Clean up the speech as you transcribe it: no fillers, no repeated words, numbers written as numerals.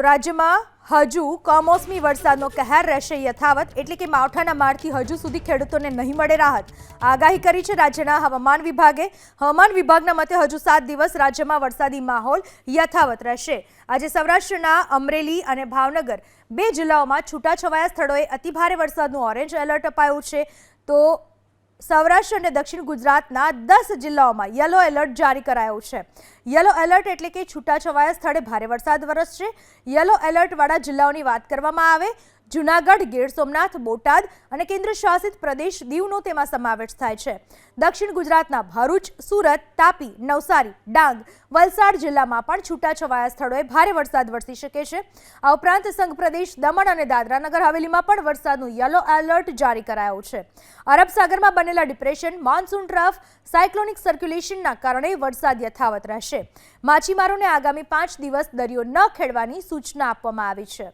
રાજ્યમાં હજુ કમોસમી વરસાદનો કહેર રહેશે યથાવત, એટલે કે માવઠાના મારથી હજુ સુધી ખેડૂતોને નહીં મળે રાહત. આગાહી કરી છે રાજ્યના હવામાન વિભાગે. હવામાન વિભાગના મતે હજુ 7 દિવસ રાજ્યમાં વરસાદી માહોલ યથાવત રહેશે. આજે સૌરાષ્ટ્રના અમરેલી અને ભાવનગર 2 જિલ્લાઓમાં છૂટાછવાયા સ્થળોએ અતિભારે વરસાદનું ઓરેન્જ એલર્ટ અપાયું છે, તો સૌરાષ્ટ્ર અને દક્ષિણ ગુજરાતના 10 જિલ્લાઓમાં યલો એલર્ટ જારી કરાયું છે. યલો એલર્ટ એટલે કે છૂટાછવાયા સ્થળે ભારે વરસાદ વરસશે. યલો એલર્ટવાળા જિલ્લાઓની વાત કરવામાં આવે, જૂનાગઢ, ગીર સોમનાથ, બોટાદ અને કેન્દ્ર શાસિત પ્રદેશ દીવનો તેમાં સમાવેશ થાય છે. દક્ષિણ ગુજરાતના ભરૂચ, સુરત, તાપી, નવસારી, ડાંગ, વલસાડ જિલ્લામાં પણ છૂટાછવાયા સ્થળોએ ભારે વરસાદ વરસી શકે છે. આ ઉપરાંત સંઘ પ્રદેશ દમણ અને દાદરા નગર હવેલીમાં પણ વરસાદનું યલો એલર્ટ જારી કરાયું છે. અરબ સાગરમાં બનેલા ડિપ્રેશન, મોન્સૂન ટ્રફ, સાયક્લોનિક સર્ક્યુલેશનના કારણે વરસાદ યથાવત રહેશે. માછીમારોને આગામી 5 દિવસ દરિયો ન ખેડવાની સૂચના આપવામાં આવી છે.